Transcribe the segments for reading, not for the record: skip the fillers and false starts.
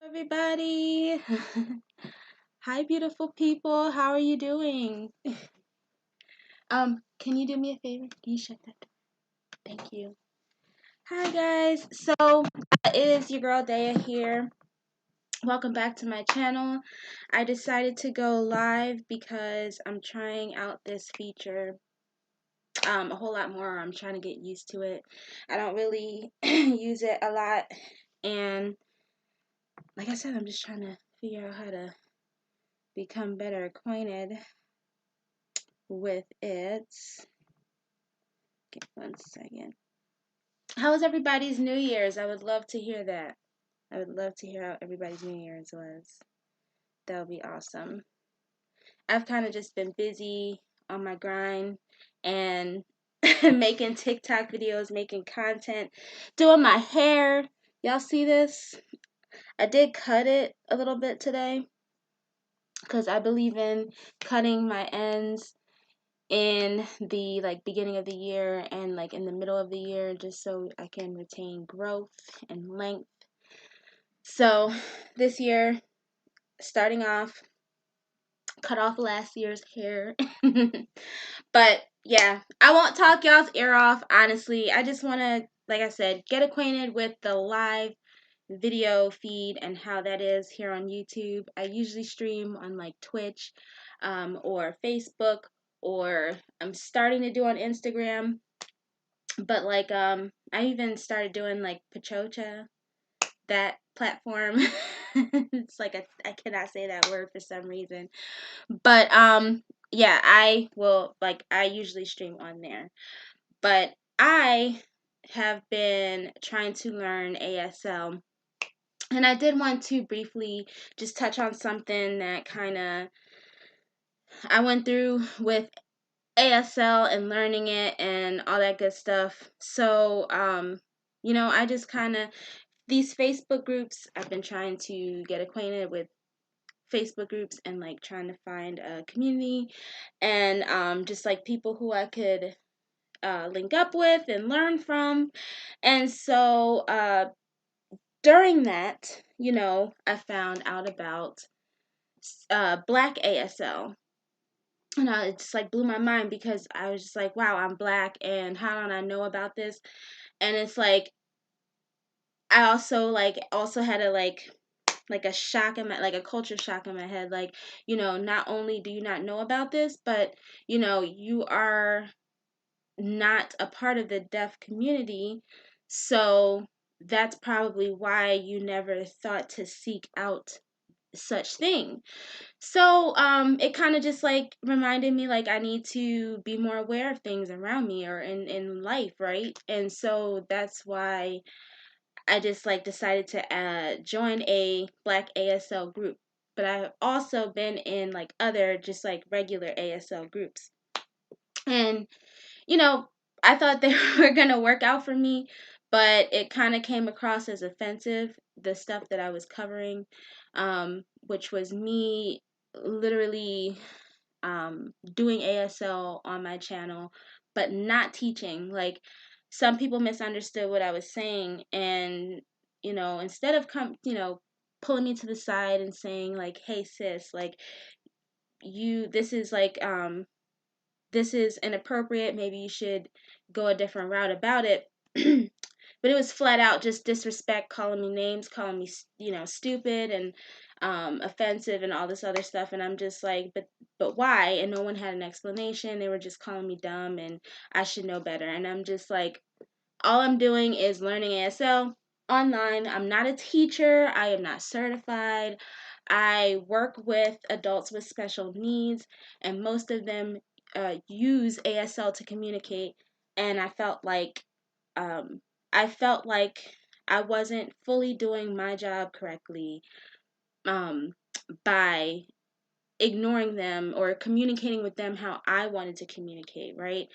Everybody. Hi, beautiful people. How are you doing? Can you do me a favor? Can you shut that door? Thank you. Hi, guys. So, it is your girl Daya here. Welcome back to my channel. I decided to go live because I'm trying out this feature a whole lot more. I'm trying to get used to it. I don't really use it a lot, and like I said, I'm just trying to figure out how to become better acquainted with it. Give 1 second. How was everybody's New Year's? I would love to hear that. I would love to hear how everybody's New Year's was. That would be awesome. I've kind of just been busy on my grind and making TikTok videos, making content, doing my hair. Y'all see this? I did cut it a little bit today because I believe in cutting my ends in the beginning of the year and in the middle of the year, just so I can retain growth and length. So this year, starting off, cut off last year's hair. But yeah, I won't talk y'all's ear off, honestly. I just want to, like I said, get acquainted with the live video feed and how that is here on YouTube. I usually stream on Twitch or Facebook, or I'm starting to do on Instagram. But I even started doing Pachocha, that platform. It's I cannot say that word for some reason. But yeah, I usually stream on there. But I have been trying to learn ASL. And I did want to briefly just touch on something that kind of I went through with ASL and learning it and all that good stuff. So, I just kind of, these Facebook groups, I've been trying to get acquainted with Facebook groups and trying to find a community and just people who I could link up with and learn from. And so during that, I found out about Black ASL. And it just blew my mind because I was just like, wow, I'm Black and how don't I know about this? And it's I also had a shock in my a culture shock in my head, not only do you not know about this, but you are not a part of the deaf community, so that's probably why you never thought to seek out such thing. So it kind of just reminded me I need to be more aware of things around me or in life, right? And so that's why I just decided to join a Black ASL group. But I've also been in other just regular ASL groups. And I thought they were gonna work out for me, but it kind of came across as offensive, the stuff that I was covering, which was me literally doing ASL on my channel, but not teaching. Some people misunderstood what I was saying, and instead of pulling me to the side and saying hey sis, this is this is inappropriate, maybe you should go a different route about it. But it was flat out just disrespect, calling me names, calling me stupid and offensive and all this other stuff. And I'm just but why? And no one had an explanation. They were just calling me dumb and I should know better. And I'm just all I'm doing is learning ASL online. I'm not a teacher. I am not certified. I work with adults with special needs, and most of them use ASL to communicate. And um, I felt like I wasn't fully doing my job correctly um, by ignoring them or communicating with them how I wanted to communicate, right?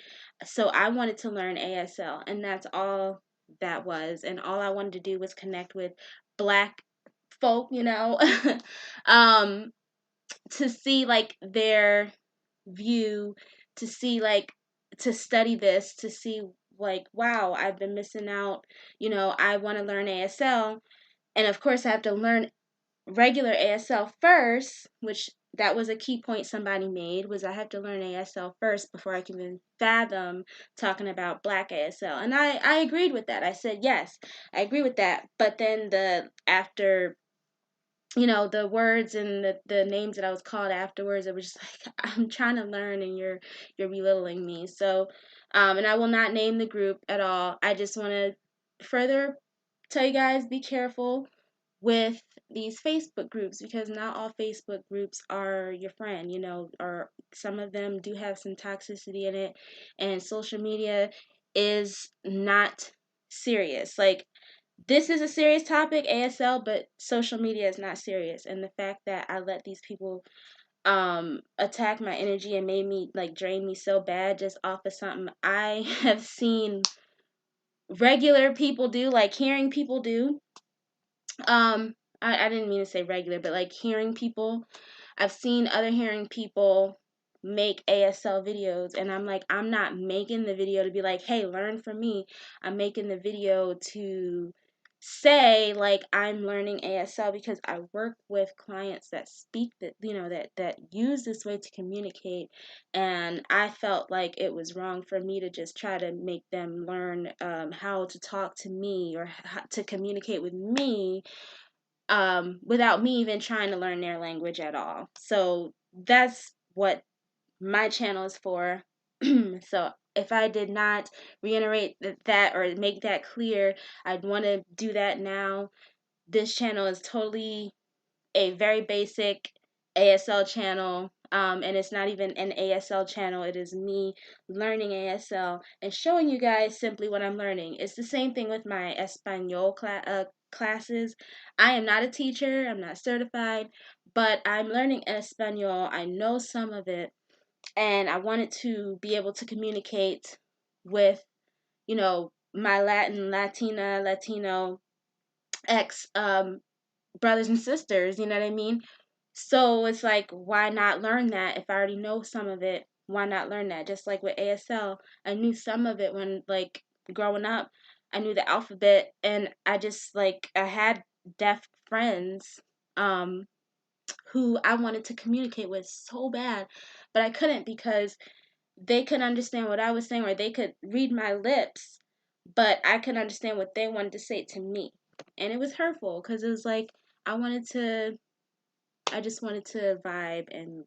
So I wanted to learn ASL, and that's all that was. And all I wanted to do was connect with Black folk, to see their view, to see to study this, to see wow, I've been missing out. I want to learn ASL, and of course I have to learn regular ASL first, which that was a key point somebody made, was I have to learn ASL first before I can even fathom talking about Black ASL. And I agreed with that. I said, yes, I agree with that. But then after, the words and the names that I was called afterwards, it was just like, I'm trying to learn and you're belittling me. So, and I will not name the group at all. I just want to further tell you guys, be careful with these Facebook groups, because not all Facebook groups are your friend, or some of them do have some toxicity in it, and social media is not serious. Like, this is a serious topic, ASL, but social media is not serious. And the fact that I let these people attack my energy and made me, like, drain me so bad just off of something I have seen regular people do, like hearing people do. I didn't mean to say regular, but like hearing people. I've seen other hearing people make ASL videos, and I'm like, I'm not making the video to be like, hey, learn from me. I'm making the video to say, like, I'm learning ASL because I work with clients that speak that, that use this way to communicate, and I felt like it was wrong for me to just try to make them learn how to talk to me or how to communicate with me without me even trying to learn their language at all. So that's what my channel is for. So if I did not reiterate that or make that clear, I'd want to do that now. This channel is totally a very basic ASL channel, and it's not even an ASL channel. It is me learning ASL and showing you guys simply what I'm learning. It's the same thing with my Espanol classes. I am not a teacher. I'm not certified, but I'm learning Espanol. I know some of it, and I wanted to be able to communicate with, my Latino ex brothers and sisters, you know what I mean? So it's like, why not learn that if I already know some of it? Why not learn that? Just like with ASL, I knew some of it when, like, growing up. I knew the alphabet, and I just, like, I had deaf friends who I wanted to communicate with so bad, but I couldn't because they couldn't understand what I was saying, or they could read my lips, but I couldn't understand what they wanted to say to me. And it was hurtful because it was like, I just wanted to vibe and,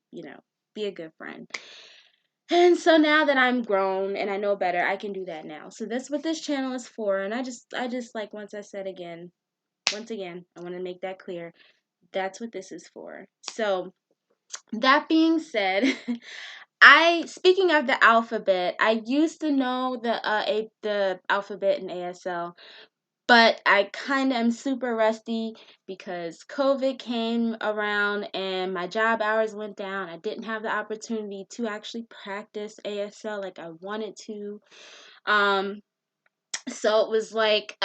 be a good friend. And so now that I'm grown and I know better, I can do that now. So that's what this channel is for. And I just like, once again, I want to make that clear. That's what this is for. So that being said, speaking of the alphabet, I used to know the alphabet in ASL, but I kind of am super rusty because COVID came around and my job hours went down. I didn't have the opportunity to actually practice ASL like I wanted to. So it was like,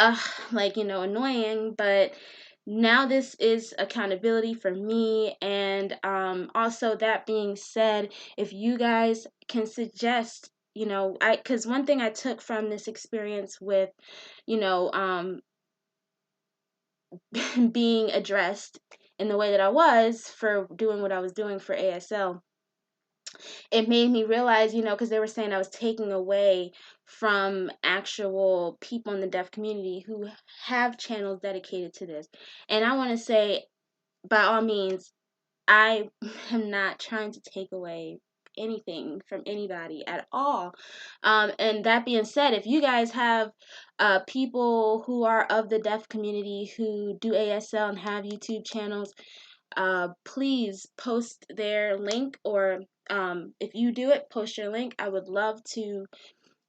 annoying, but now this is accountability for me. And also, that being said, if you guys can suggest, because one thing I took from this experience with, you know, um, being addressed in the way that I was for doing what I was doing for ASL, it made me realize, because they were saying I was taking away from actual people in the deaf community who have channels dedicated to this. And I want to say, by all means, I am not trying to take away anything from anybody at all. And that being said, if you guys have people who are of the deaf community who do ASL and have YouTube channels, please post their link, or if you do it, post your link. I would love to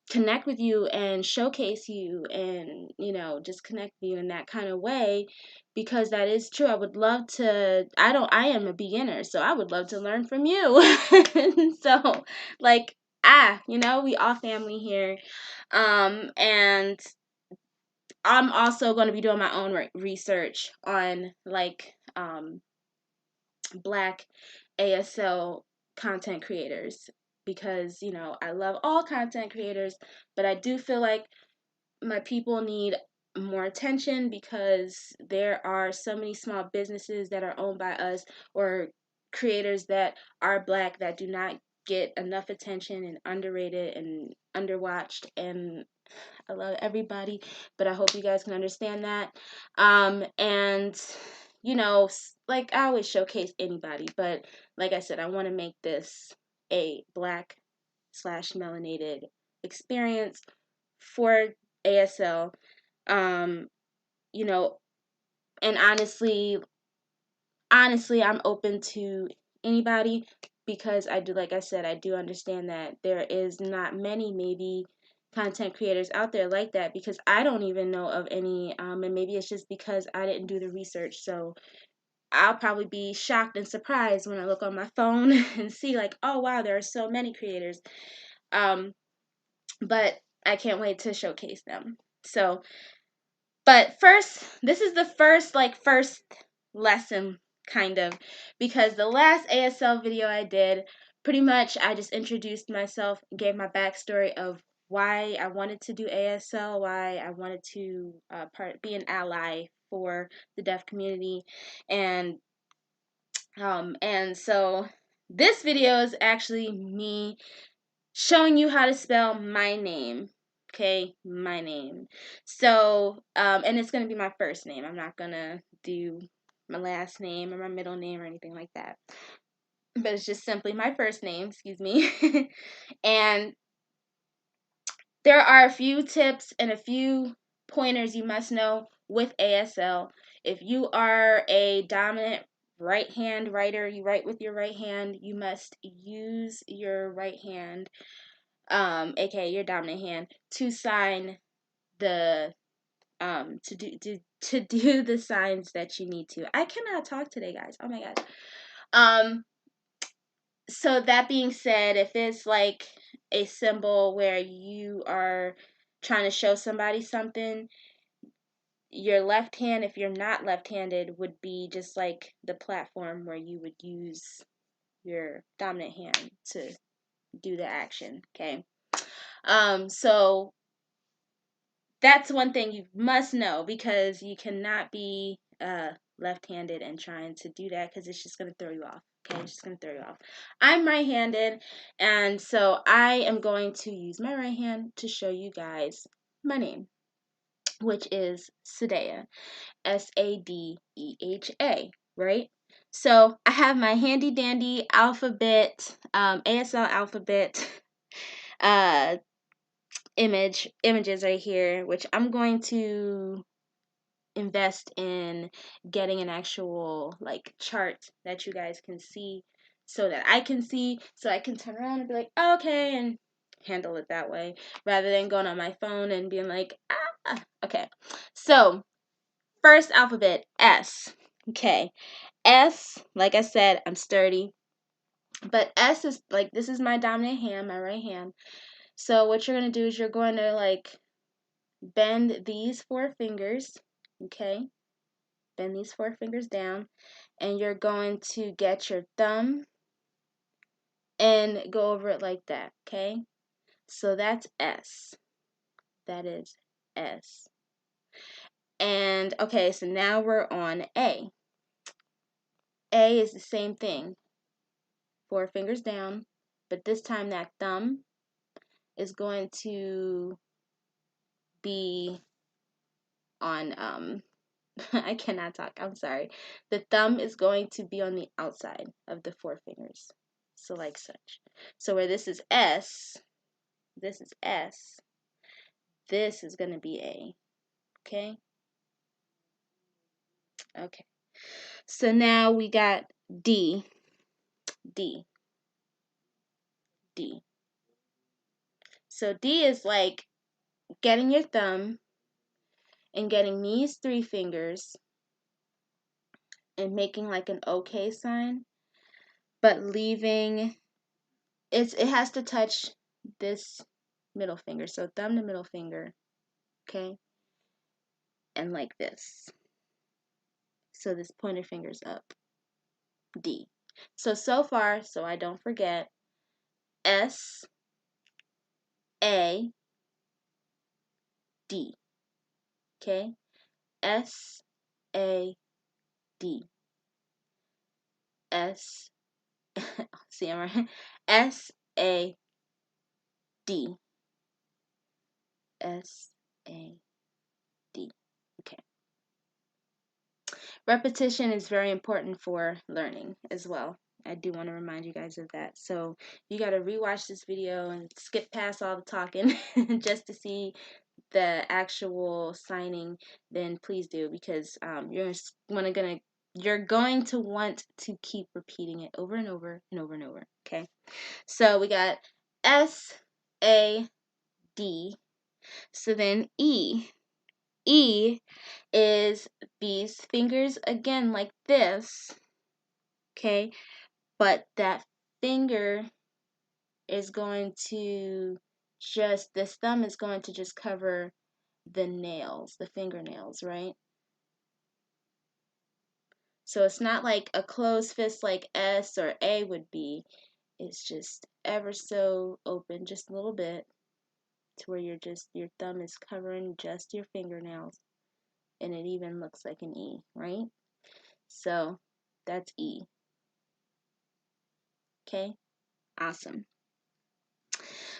connect with you and showcase you and, just connect with you in that kind of way, because that is true. I would love to, I am a beginner, so I would love to learn from you. So, like, we all family here. And I'm also going to be doing my own research on, like, Black ASL content creators, because, I love all content creators, but I do feel like my people need more attention because there are so many small businesses that are owned by us or creators that are Black that do not get enough attention and underrated and underwatched. And I love everybody, but I hope you guys can understand that. And you know, like I always showcase anybody, but like I said, I want to make this a Black slash melanated experience for ASL. Um, you know, and honestly, I'm open to anybody because I do, like I said, I do understand that there is not many maybe content creators out there like that because I don't even know of any, and maybe it's just because I didn't do the research. So I'll probably be shocked and surprised when I look on my phone and see like, oh wow, there are so many creators. But I can't wait to showcase them. So, but first, this is the first lesson kind of, because the last ASL video I did, pretty much I just introduced myself, gave my backstory of why I wanted to do ASL, why I wanted to be an ally for the deaf community, and so this video is actually me showing you how to spell my name. Okay, my name. So, and it's gonna be my first name. I'm not gonna do my last name or my middle name or anything like that. But it's just simply my first name, excuse me. And there are a few tips and a few pointers you must know with ASL. If you are a dominant right hand writer, you write with your right hand, you must use your right hand, aka your dominant hand, to sign the to do the signs that you need to. I cannot talk today, guys. Oh my god. So that being said, if it's like a symbol where you are trying to show somebody something, your left hand, if you're not left-handed, would be just like the platform where you would use your dominant hand to do the action, okay? So that's one thing you must know, because you cannot be left-handed and trying to do that, because it's just going to throw you off. Okay, it's just going to throw you off. I'm right-handed, and so I am going to use my right hand to show you guys my name, which is Sadea, Sadeha, right? So I have my handy-dandy alphabet, ASL alphabet images right here, which I'm going to invest in getting an actual like chart that you guys can see, so that I can see, so I can turn around and be like, oh, okay, and handle it that way, rather than going on my phone and being like, ah. Okay, so first alphabet, S. Okay, S, like I said, I'm sturdy, but S is like, this is my dominant hand, my right hand. So what you're going to do is you're going to like bend these 4 fingers, okay? Bend these 4 fingers down, and you're going to get your thumb and go over it like that, okay? So that's S. That is S. And okay, so now we're on A. A is the same thing. 4 fingers down, but this time that thumb is going to be on I cannot talk, I'm sorry. The thumb is going to be on the outside of the 4 fingers. So like such. So where this is S, this is S, this is going to be A. Okay? Okay. So now we got D, D, D. So D is like getting your thumb and getting these 3 fingers and making like an OK sign, but leaving, it has to touch this middle finger. So thumb to middle finger, okay? And like this. So this pointer finger's up. D. So far, so I don't forget, S, A, D. Okay? S-A-D. S, see, I'm right. S-A-D. S-A-D. Okay. Repetition is very important for learning as well. I do want to remind you guys of that. So you got to rewatch this video and skip past all the talking just to see the actual signing. Then please do, because you're going to want to keep repeating it over and over and over and over. Okay. So we got S-A-D. So then E. E is these fingers again like this, okay? But that finger is going to this thumb is going to just cover the nails, the fingernails, right? So it's not like a closed fist like S or A would be. It's just ever so open, just a little bit, to where your thumb is covering just your fingernails. And it even looks like an E, right? So that's E. Okay, awesome.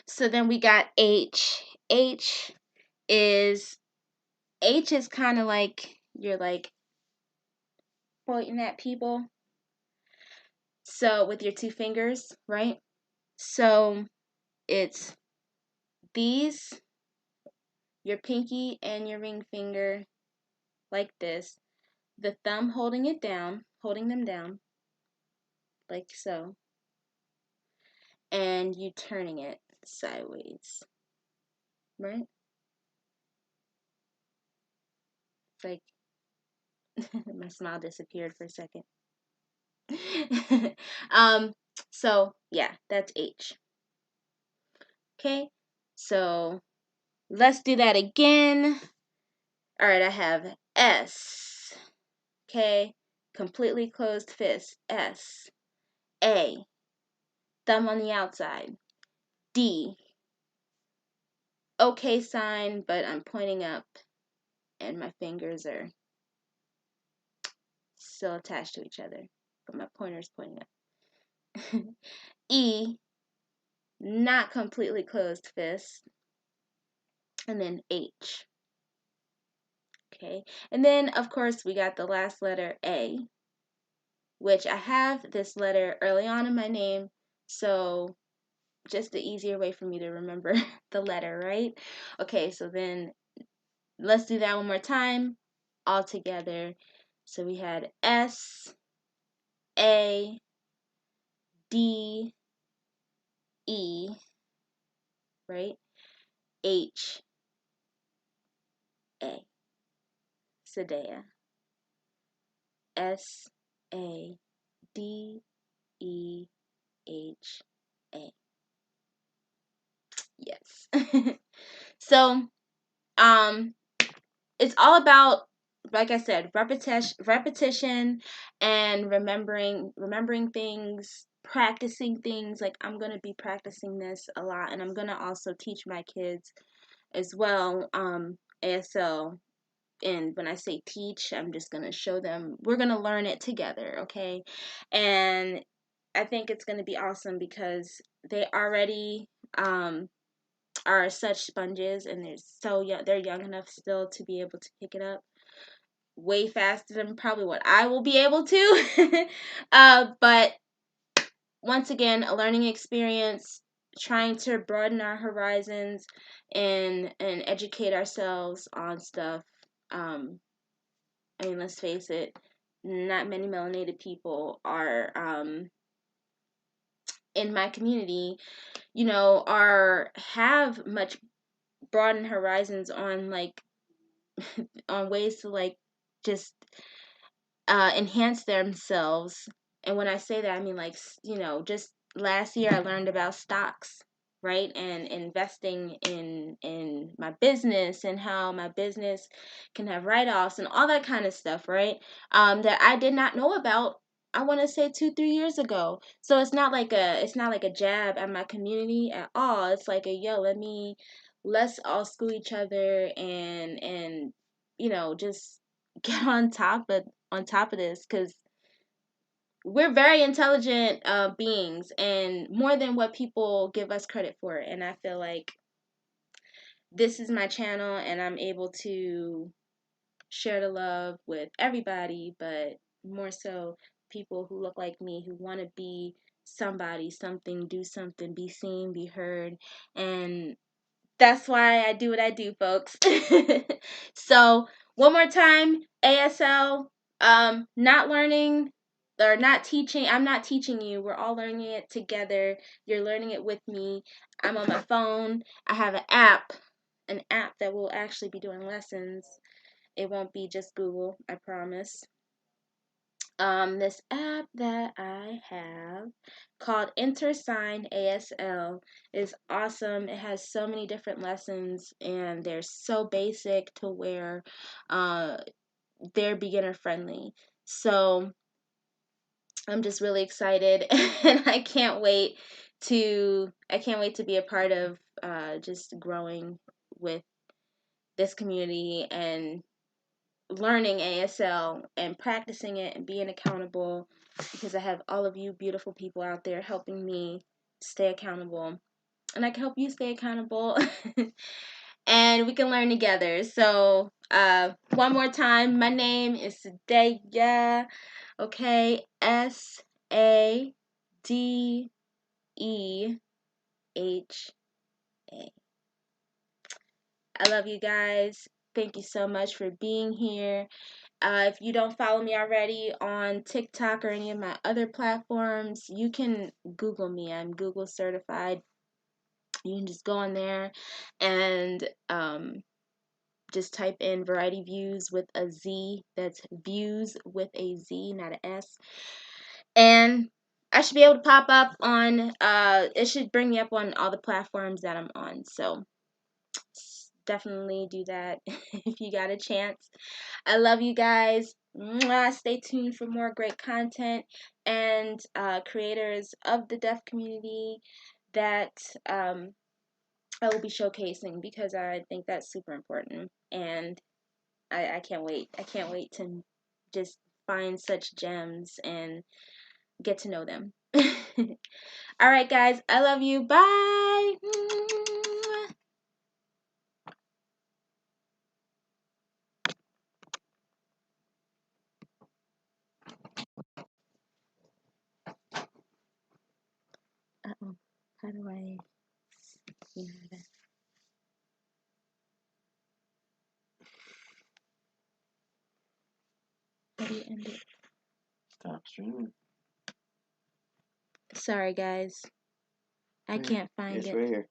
So then we got H. H is kind of like you're like pointing at people. So with your two fingers, right? So it's these, your pinky and your ring finger, like this. The thumb holding them down, like so. And you turning it sideways, right? It's like my smile disappeared for a second. So yeah, that's H. Okay, so let's do that again. All right, I have S. Okay, completely closed fist. S. A. Thumb on the outside. D. Okay sign, but I'm pointing up, and my fingers are still attached to each other, but my pointer's pointing up. E. Not completely closed fist. And then H. Okay, and then of course we got the last letter A, which I have this letter early on in my name, so just the easier way for me to remember the letter, right? Okay, so then let's do that one more time all together. So we had S, A, D, E, right? H, A. Sadea. S, A, D, E, H, A. Yes. So, it's all about, like I said, repetition and remembering things, practicing things. Like I'm gonna be practicing this a lot, and I'm gonna also teach my kids as well, ASL. And when I say teach, I'm just gonna show them. We're gonna learn it together, okay? And I think it's gonna be awesome because they already are such sponges, and they're so young. They're young enough still to be able to pick it up way faster than probably what I will be able to. But once again, a learning experience, trying to broaden our horizons and educate ourselves on stuff. I mean, let's face it, not many melanated people are in my community, have much broadened horizons on on ways to just enhance themselves. And when I say that, I mean just last year I learned about stocks, right? And investing in my business, and how my business can have write-offs and all that kind of stuff, right? That I did not know about, I want to say 2-3 years ago. So it's not like a jab at my community at all. It's like let's all school each other and just get on top of this, because we're very intelligent beings, and more than what people give us credit for. And I feel like this is my channel, and I'm able to share the love with everybody, but more so people who look like me, who want to be somebody, something, do something, be seen, be heard. And that's why I do what I do, folks. So, one more time, ASL, not learning or not teaching. I'm not teaching you. We're all learning it together. You're learning it with me. I'm on my phone. I have an app that will actually be doing lessons. It won't be just Google, I promise. This app that I have called InterSign ASL is awesome. It has so many different lessons, and they're so basic to where they're beginner friendly. So I'm just really excited, and I can't wait to be a part of just growing with this community and learning ASL and practicing it and being accountable, because I have all of you beautiful people out there helping me stay accountable, and I can help you stay accountable. And we can learn together. So one more time, my name is Sadeya. Okay, SADEHA. I love you guys. Thank you so much for being here. If you don't follow me already on TikTok or any of my other platforms, you can Google me. I'm Google certified. You can just go on there and just type in VarietyViewz with a Z. That's views with a Z, not an S. And I should be able to pop up on, it should bring me up on all the platforms that I'm on. So definitely do that if you got a chance. I love you guys. Mwah. Stay tuned for more great content and creators of the deaf community that I will be showcasing, because I think that's super important. And I can't wait. I can't wait to just find such gems and get to know them. All right, guys. I love you. Bye. Uh-oh. How do I... How do you end it? Stop streaming. Sorry, guys. I can't find it. It's right here.